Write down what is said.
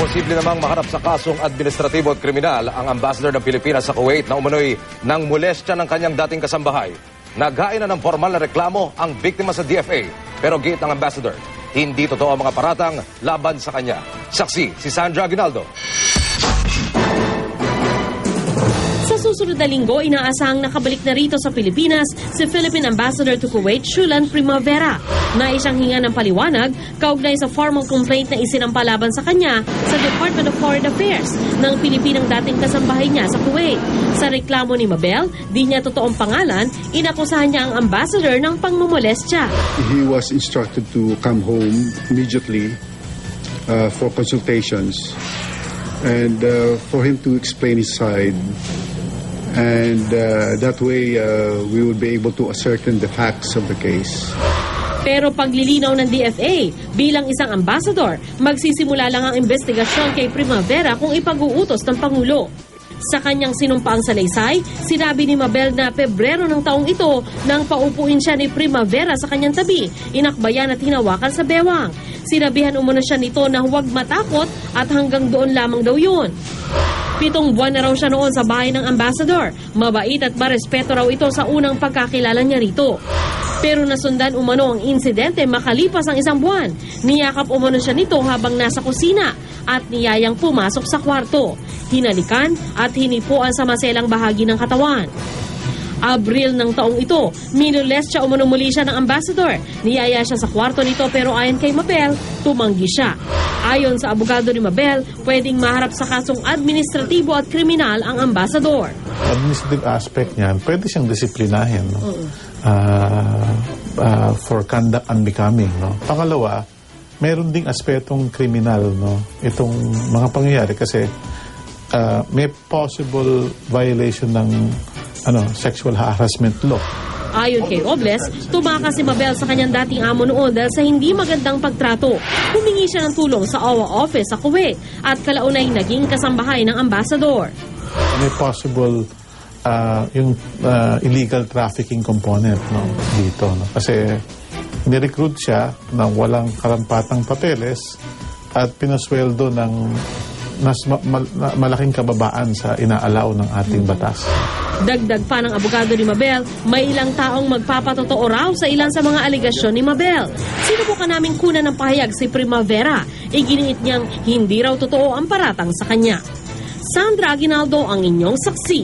Posible namang maharap sa kasong administratibo at kriminal ang ambassador ng Pilipinas sa Kuwait na umano'y nang molestya ng kanyang dating kasambahay. Naghain na ng formal na reklamo ang biktima sa DFA. Pero giit ng ambassador, hindi totoo ang mga paratang laban sa kanya. Saksi si Sandra Aguinaldo. Sa susunod na linggo, inaasahang nakabalik na rito sa Pilipinas si Philippine Ambassador to Kuwait, Shulan Primavera. Nais siyang hinga ng paliwanag kaugnay sa formal complaint na isinampalaban sa kanya sa Department of Foreign Affairs ng Pilipinang dating kasambahay niya sa Kuwait. Sa reklamo ni Mabel, di niya totoong pangalan, inakusahan niya ang ambassador ng pangmumolestya. He was instructed to come home immediately for consultations and for him to explain his side. And that way, we will be able to ascertain the facts of the case. Pero paglilinaw ng DFA, bilang isang ambassador, magsisimula lang ang investigasyon kay Primavera kung ipag-uutos ng Pangulo. Sa kanyang sinumpaang salaysay, sinabi ni Mabel na Pebrero ng taong ito nang paupuin siya ni Primavera sa kanyang tabi, inakbayan at hinawakan sa bewang. Sinabihan umano siya nito na huwag matakot at hanggang doon lamang daw yun. 7 buwan na raw siya noon sa bahay ng ambassador. Mabait at marespeto raw ito sa unang pagkakilala niya rito. Pero nasundan umano ang insidente makalipas ang 1 buwan. Niyakap umano siya nito habang nasa kusina at niyayang pumasok sa kwarto. Hinalikan at hinipuan sa maselang bahagi ng katawan. Abril ng taong ito, minolestya umano muli siya ng ambassador. Niyaya siya sa kwarto nito pero ayon kay Mabel, tumanggi siya. Ayon sa abogado ni Mabel, pwedeng maharap sa kasong administratibo at kriminal ang ambassador. Administrative aspect niyan, pwede siyang disiplinahin, no? For conduct unbecoming. No? Pangalawa, meron ding aspetong kriminal, no? Itong mga pangyayari kasi may possible violation ng sexual harassment law. Ayon kay Robles, tumakas si Mabel sa kanyang dating amo noon dahil sa hindi magandang pagtrato. Humingi siya ng tulong sa OWA office sa Kuwait at kalaunay naging kasambahay ng ambassador. May possible yung illegal trafficking component, no, dito. No? Kasi nirecruit siya ng walang karampatang papeles at pinasweldo ng mas malaking kababaan sa inaalaw ng ating batas. Dagdag pa ng abogado ni Mabel, may ilang taong magpapatotoo raw sa ilan sa mga aligasyon ni Mabel. Sinubukan naming kunan ng pahayag si Primavera. Iginiit niyang hindi raw totoo ang paratang sa kanya. Sandra Aguinaldo ang inyong saksi.